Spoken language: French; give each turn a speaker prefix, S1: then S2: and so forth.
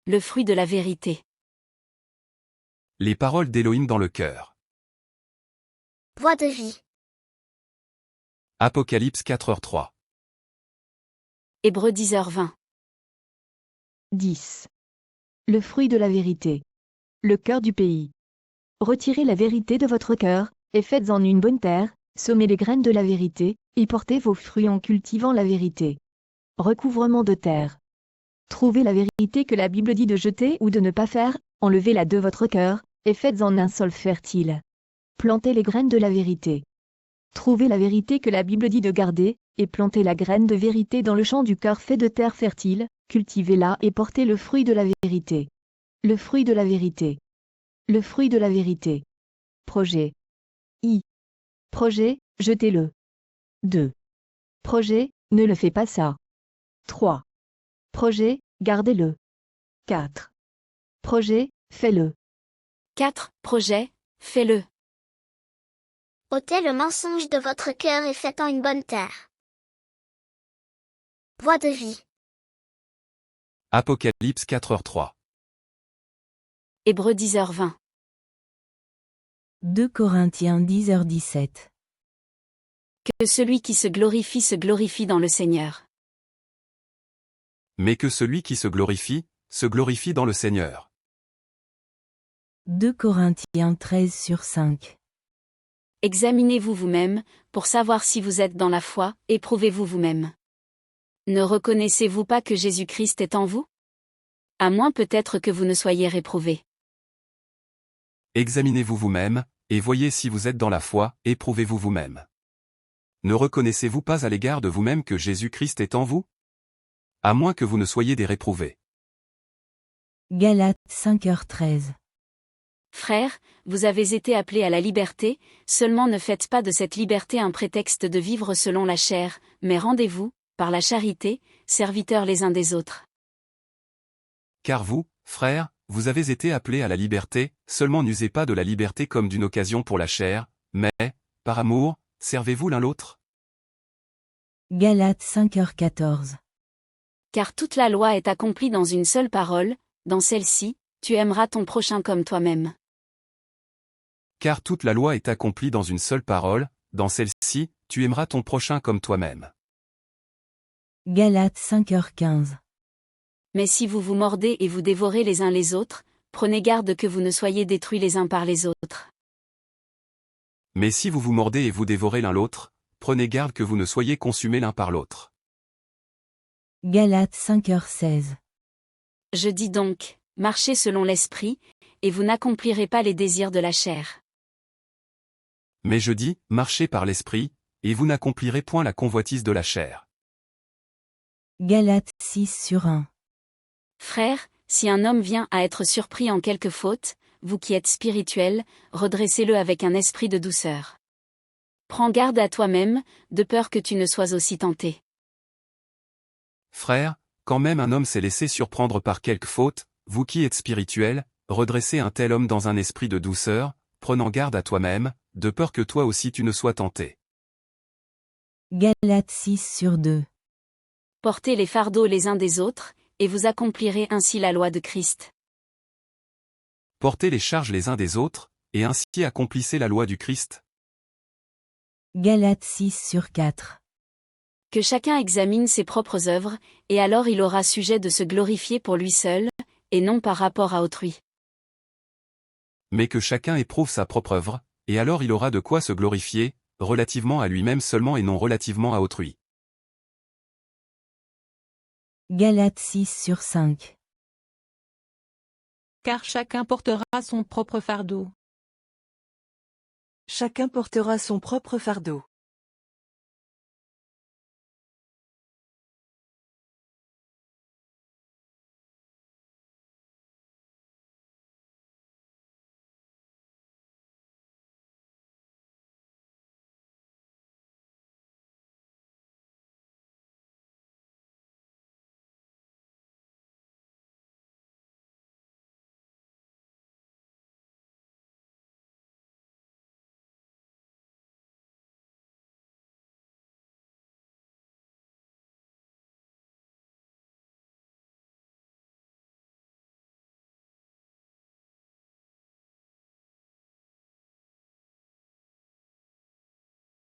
S1: le fruit de la vérité.
S2: Les paroles d'Élohim dans le cœur.
S3: Voix de vie.
S2: Apocalypse 4h3.
S1: Hébreux 10h20.
S4: 10. Le fruit de la vérité. Le cœur du pays. Retirez la vérité de votre cœur, et faites-en une bonne terre, semez les graines de la vérité, et portez vos fruits en cultivant la vérité. Recouvrement de terre. Trouvez la vérité que la Bible dit de jeter ou de ne pas faire, enlevez-la de votre cœur, et faites-en un sol fertile. Plantez les graines de la vérité. Trouvez la vérité que la Bible dit de garder, et plantez la graine de vérité dans le champ du cœur fait de terre fertile, cultivez-la et portez le fruit de la vérité. Le fruit de la vérité. Le fruit de la vérité. Projet. Projet, jetez-le. 2. Projet, ne le fais pas ça. 3. Projet, gardez-le. 4. Projet, fais-le.
S1: 4. Projet, fais-le.
S3: Ôtez le mensonge de votre cœur et faites-en une bonne terre. Voix de vie.
S2: Apocalypse 4h3.
S1: Hébreux 10h20.
S5: 2 Corinthiens 10h17.
S1: Que celui qui se glorifie dans le Seigneur.
S2: Mais que celui qui se glorifie dans le Seigneur.
S5: 2 Corinthiens 13/5.
S1: Examinez-vous vous-même, pour savoir si vous êtes dans la foi, éprouvez-vous vous-même. Ne reconnaissez-vous pas que Jésus-Christ est en vous? À moins peut-être que vous ne soyez réprouvés.
S2: Examinez-vous vous-même, et voyez si vous êtes dans la foi, éprouvez-vous vous-même. Ne reconnaissez-vous pas à l'égard de vous-même que Jésus-Christ est en vous? À moins que vous ne soyez des réprouvés.
S5: Galates 5h13.
S1: Frères, vous avez été appelés à la liberté, seulement ne faites pas de cette liberté un prétexte de vivre selon la chair, mais rendez-vous, par la charité, serviteurs les uns des autres.
S2: Car vous, frères, vous avez été appelés à la liberté, seulement n'usez pas de la liberté comme d'une occasion pour la chair, mais, par amour, servez-vous l'un l'autre.
S5: Galates 5h14.
S1: Car toute la loi est accomplie dans une seule parole, dans celle-ci, tu aimeras ton prochain comme toi-même.
S2: Car toute la loi est accomplie dans une seule parole, dans celle-ci, tu aimeras ton prochain comme toi-même.
S5: Galates 5h15.
S1: Mais si vous vous mordez et vous dévorez les uns les autres, prenez garde que vous ne soyez détruits les uns par les autres.
S2: Mais si vous vous mordez et vous dévorez l'un l'autre, prenez garde que vous ne soyez consumés l'un par l'autre.
S5: Galates 5h16.
S1: Je dis donc, marchez selon l'esprit, et vous n'accomplirez pas les désirs de la chair.
S2: Mais je dis, marchez par l'esprit, et vous n'accomplirez point la convoitise de la chair.
S5: Galates 6/1.
S1: Frères, si un homme vient à être surpris en quelque faute, vous qui êtes spirituels, redressez-le avec un esprit de douceur. Prends garde à toi-même, de peur que tu ne sois aussi tenté.
S2: Frères, quand même un homme s'est laissé surprendre par quelque faute, vous qui êtes spirituels, redressez un tel homme dans un esprit de douceur, prenant garde à toi-même, de peur que toi aussi tu ne sois tenté.
S5: Galates 6/2.
S1: Portez les fardeaux les uns des autres, et vous accomplirez ainsi la loi de Christ.
S2: Portez les charges les uns des autres, et ainsi accomplissez la loi du Christ.
S5: Galates 6/4.
S1: Que chacun examine ses propres œuvres, et alors il aura sujet de se glorifier pour lui seul, et non par rapport à autrui.
S2: Mais que chacun éprouve sa propre œuvre, et alors il aura de quoi se glorifier, relativement à lui-même seulement et non relativement à autrui.
S5: Galates 6/5.
S6: Car chacun portera son propre fardeau.
S7: Chacun portera son propre fardeau.